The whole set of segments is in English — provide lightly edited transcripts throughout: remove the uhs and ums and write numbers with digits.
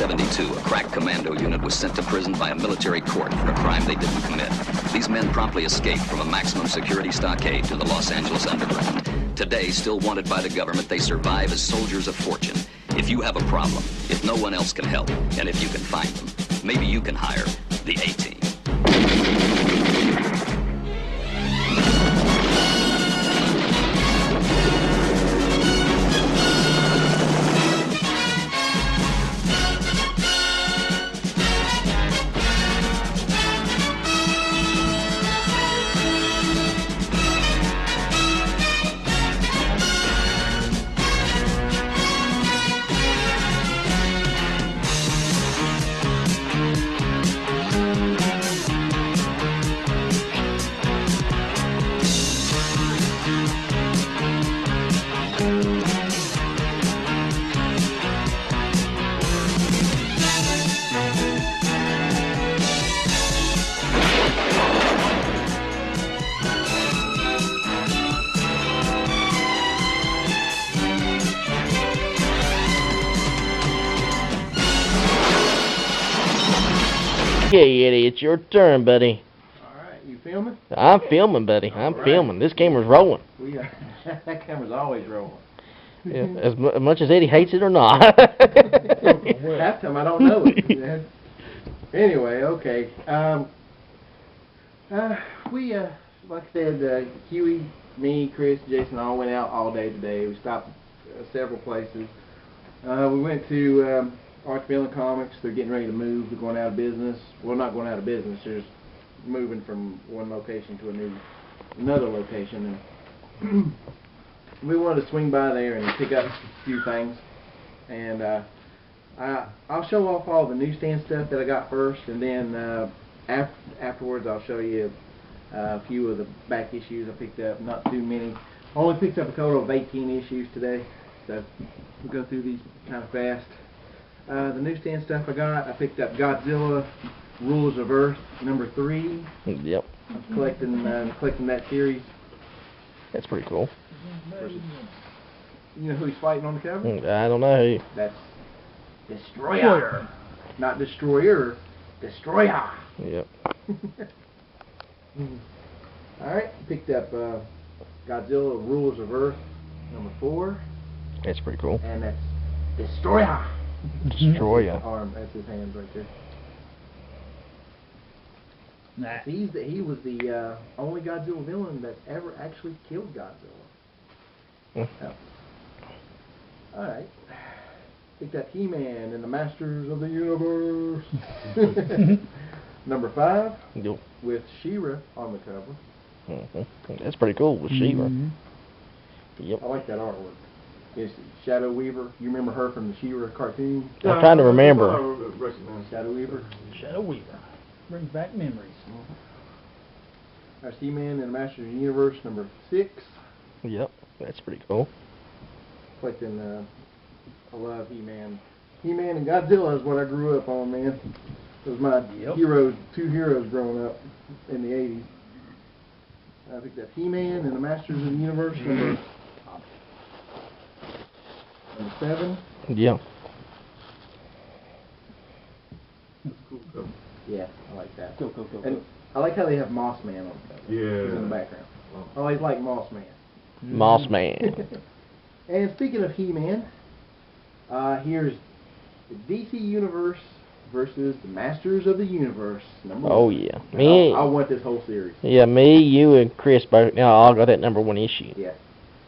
1972, a crack commando unit was sent to prison by a military court for a crime they didn't commit. These men promptly escaped from a maximum security stockade to the Los Angeles underground. Today, still wanted by the government, they survive as soldiers of fortune. If you have a problem, if no one else can help, and if you can find them, maybe you can hire the A-Team. Okay, Eddie, it's your turn, buddy. Alright, you filming? I'm filming, buddy. I'm filming. This camera's rolling. That camera's always rolling. Yeah, as much as Eddie hates it or not. Half time I don't know it. Anyway, okay. We, like I said, Huey, me, Chris, Jason all went out all day today. We stopped several places. We went to Arch Villain Comics. They're getting ready to move. They're going out of business. Well, not going out of business. They're just moving from one location to another location. And we wanted to swing by there and pick up a few things. And I'll show off all the newsstand stuff that I got first, and then afterwards I'll show you a few of the back issues I picked up. Not too many. I only picked up a total of 18 issues today, so we'll go through these kind of fast. The newsstand stuff I got, I picked up Godzilla, Rulers of Earth, #3. Yep. I'm collecting that series. That's pretty cool. You know who he's fighting on the cover? I don't know who. That's Destroyer. Not Destroyer, Destroyer. Yep. Alright, picked up Godzilla, Rulers of Earth, #4. That's pretty cool. And that's Destroyer. Destroyer. Arm, that's his hands right there. Nah. He was the only Godzilla villain that ever actually killed Godzilla. Oh. Alright. Picked up He-Man and the Masters of the Universe. #5. Yep. With She-Ra on the cover. That's pretty cool with She-Ra. Yep. I like that artwork. It's Shadow Weaver. You remember her from the She-Ra cartoon? I'm trying to remember. Shadow Weaver. Shadow Weaver. Brings back memories. Our He-Man and the Masters of the Universe, #6. Yep. That's pretty cool. Collecting, I love He-Man. He-Man and Godzilla is what I grew up on, man. Those my heroes, two heroes growing up in the 80s. I picked up He-Man and the Masters of the Universe, #7. Yeah. Cool. Yeah, I like that. Cool. And I like how they have Moss Man on the cover. Yeah. He's in the background. I always like Moss Man. Moss Man. And speaking of He-Man, here's the DC Universe versus the Masters of the Universe, #1. Oh yeah. Me. I want this whole series. Yeah, me, you, and Chris both. Now all got that #1 issue. Yeah.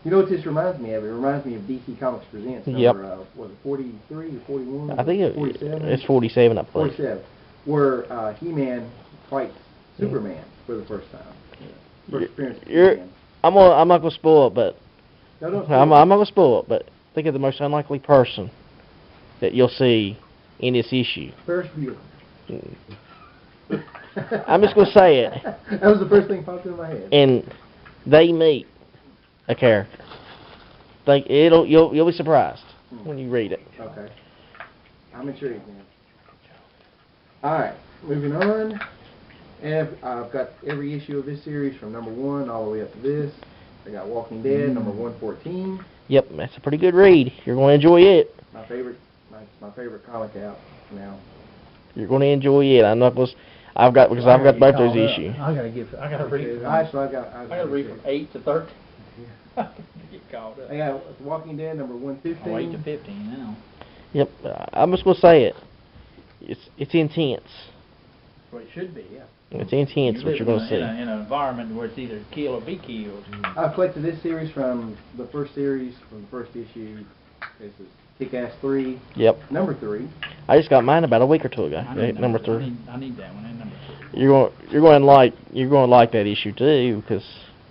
You know what this reminds me of? It reminds me of DC Comics Presents. Yep. Was it 43 or 41? I think 47? it's 47, I believe. 47. Where He-Man fights Superman for the first time. First appearance of He-Man. I'm not gonna spoil it, but No, don't I'm spoil it. not gonna spoil it. But think of the most unlikely person that you'll see in this issue. Ferris Bueller. I'm just gonna say it. That was the first thing popped into my head. And they meet a character. You'll be surprised when you read it. Okay. I'm intrigued, man. Alright, moving on. And I've got every issue of this series from #1 all the way up to this. I got Walking Dead, #114. Yep, that's a pretty good read. You're going to enjoy it. My favorite comic out. now. You're going to enjoy it. I'm not going to... I've got both those issues. I gotta read. I gotta read from 8 to 13. Yeah. Get caught up. I got Walking Dead number 115. I'm 8 to 15 now. Yep. I'm just going to say it. It's intense. Well, it should be, yeah. It's intense what you're going to see. In an environment where it's either kill or be killed. I've collected this series from the first issue. This is Kick-Ass 3. Yep. Number 3. I just got mine about a week or two ago. Number 3. I need that one. And number 2. You're going to like that issue too because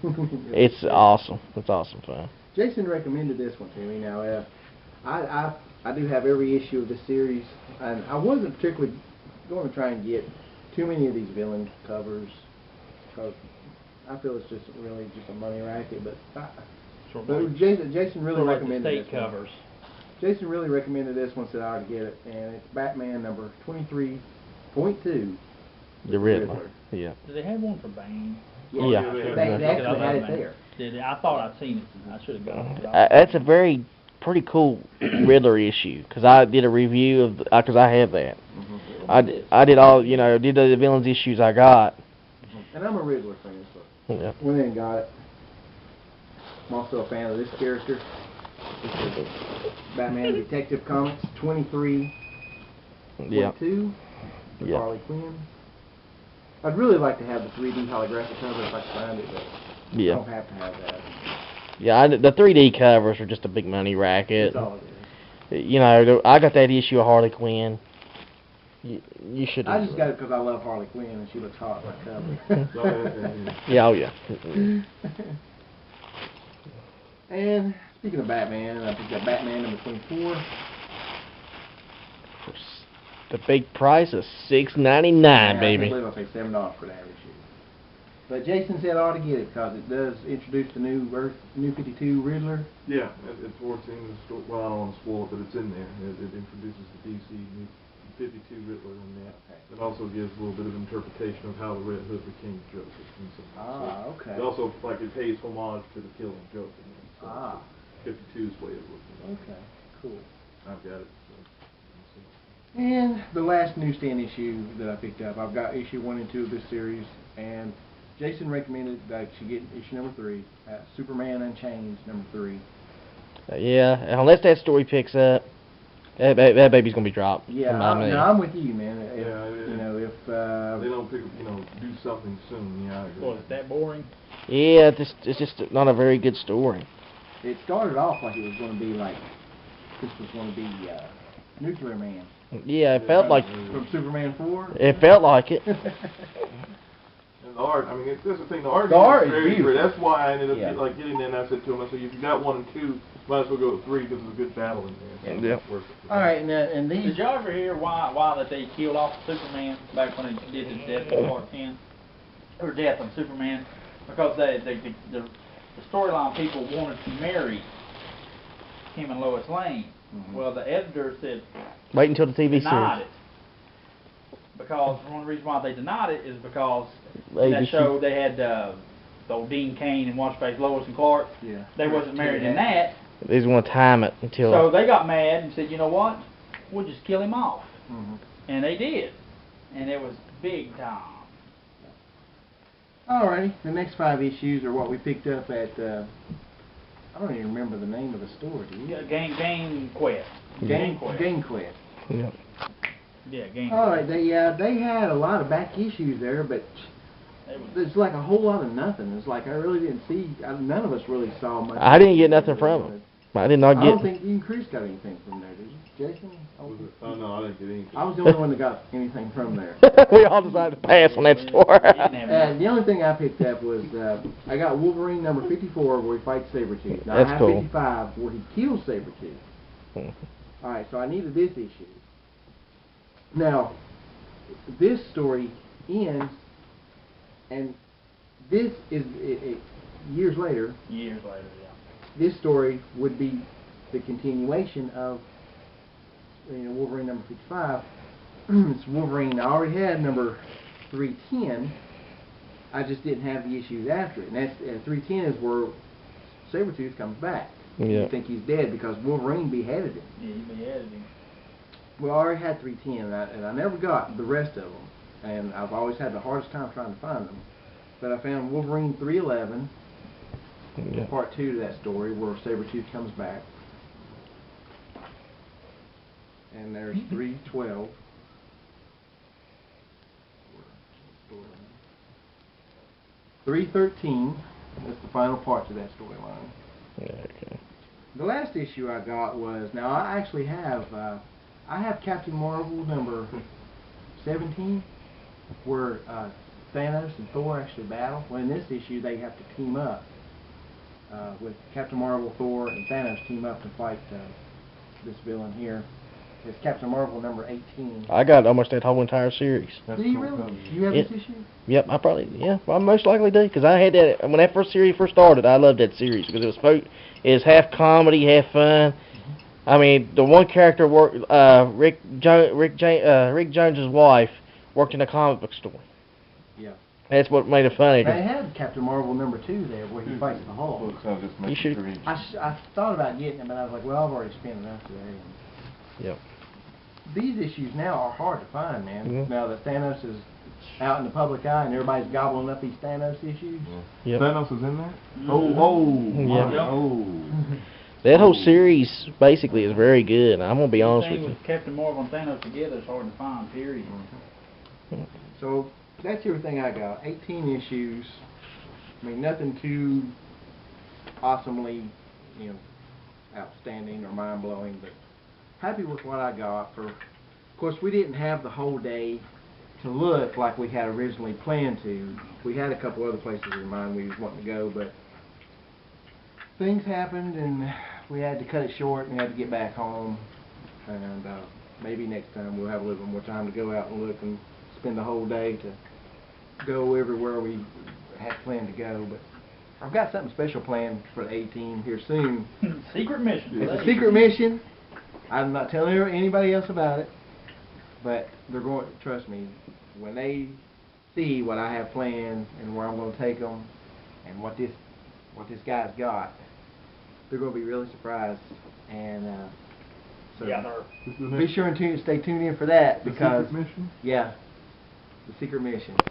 it's awesome. It's awesome fun. Jason recommended this one to me. Now, I do have every issue of this series, and I wasn't particularly going to try and get too many of these villain covers because I feel it's just really just a money racket. But Jason really recommended state this covers. one. Jason really recommended this one, said I ought to get it, and it's Batman number 23.2. The Riddler. Yeah. Do they have one for Bane? Yeah. They actually had it there. Did they? I thought I'd seen it. I should have gone. That's a pretty cool Riddler issue because I did a review of because I have that. I did all did the villains issues I got. And I'm a Riddler fan, so Yeah. went in and got it. I'm also a fan of this character. This is Batman Detective Comics 23.2 Yeah. with Yeah. Harley Quinn. I'd really like to have the 3D holographic cover if I could find it, but I don't have to have that. Yeah, the 3D covers are just a big money racket. That's all it is. I got that issue of Harley Quinn. You should. I just got it because I love Harley Quinn and she looks hot on the cover. Yeah, oh yeah. And speaking of Batman, I picked up Batman number 24. The big price of $6.99, baby. I can't believe I paid $7 for that issue. But Jason said I ought to get it because it does introduce the new 52 Riddler. Yeah, it's worth seeing the story. Well, I don't want to spoil it, but it's in there. It introduces the DC new 52 Riddler in that. It also gives a little bit of interpretation of how the Red Hood became Joker. Okay. It also, it pays homage to the Killing Joke. So 52's way of looking at it. Okay, cool. I've got it. And the last newsstand issue that I picked up, I've got issue 1 and 2 of this series, and Jason recommended that I should get issue number 3, Superman Unchained number 3. Yeah, unless that story picks up, that baby's gonna be dropped. Yeah, I'm with you, man. If they don't pick, do something soon. Yeah, I agree. Well, is that boring? Yeah, it's just not a very good story. It started off like it was going to be this was going to be Nuclear Man. Yeah, it felt like From Superman 4. it felt like it. And the art, that's the thing. The art is very beautiful. great. That's why I ended up getting there. And I said to him, I said, if you got 1 and 2, might as well go with 3 because there's a good battle in there. So Yep. All right, and these. Did y'all ever hear why that they killed off Superman back when they did his death in Part 10? Or death of Superman? Because the storyline people wanted to marry him and Lois Lane. Well, the editor said Wait until the TV denied series. it. Because one reason why they denied it is because in ABC. that show they had the old Dean Cain and What's-Face Lois and Clark. Yeah. They wasn't married in that. They just want to time it until. So they got mad and said, you know what? We'll just kill him off. And they did. And it was big time. Alrighty, the next 5 issues are what we picked up at, I don't even remember the name of the store, do you? Yeah, Game Quest. Game Quest. Yeah. Yeah, Game Alright, they had a lot of back issues there, but it's like a whole lot of nothing. It's like I really didn't see, none of us really saw much. I didn't get nothing from them. I did not get. I don't think you and Chris got anything from there, did you? Jason? Oh, no, I didn't get anything. I was the only one that got anything from there. We all decided to pass on that store. And the only thing I picked up was, I got Wolverine number 54 where he fights Sabretooth. Now That's I have cool. 55 where he kills Sabretooth. Alright, so I needed this issue. Now, this story ends, and this is, years later, yeah. this story would be the continuation of Wolverine number 55. It's Wolverine. I already had number 310. I just didn't have the issues after it. And that's 310 is where Sabretooth comes back. Yeah. You think he's dead because Wolverine beheaded him. Yeah, he beheaded him. Well, I already had 310, and I never got the rest of them, and I've always had the hardest time trying to find them. But I found Wolverine 311, Yeah. part 2 to that story, where Sabretooth comes back. And there's 312. 313, that's the final part to that storyline. Okay. The last issue I got was, now I actually have, I have Captain Marvel number 17, where Thanos and Thor actually battle. Well, in this issue they have to team up, with Captain Marvel, Thor, and Thanos team up to fight this villain here. It's Captain Marvel number 18. I got almost that whole entire series. Do you really? Do you have Yeah. this issue? Yep, I probably, yeah, I most likely do, because I had that, when that first series first started, I loved that series, because it was half comedy, half fun. I mean, the one character worked, Rick Jones's wife worked in a comic book store. Yeah. That's what made it funny. They had Captain Marvel number 2 there, where he fights the Hulk. Well, so just make You should- sure each- I thought about getting it, but I was like, well, I've already spent enough today. Yep. These issues now are hard to find, man. Mhm. Now that Thanos is out in the public eye and everybody's gobbling up these Thanos issues. Yep. Thanos is in there? Yeah. Oh. That whole series basically is very good. I'm gonna be honest with Anything you. with Captain Marvel and Thanos together is hard to find, period. So that's everything I got. 18 issues. I mean, nothing too awesomely, outstanding or mind-blowing, but happy with what I got. Of course, we didn't have the whole day to look like we had originally planned to. We had a couple other places in mind we was wanting to go, but things happened and we had to cut it short and had to get back home. And maybe next time we'll have a little more time to go out and look and spend the whole day to go everywhere we had planned to go. But I've got something special planned for the 18 here soon. Secret mission. It's a secret mission. I'm not telling anybody else about it, but they're going to trust me. When they see what I have planned and where I'm going to take them and what this guy's got, they're going to be really surprised. And so Yeah, they're This is the be next- sure and stay tuned in for that, the because secret mission? yeah, the secret mission.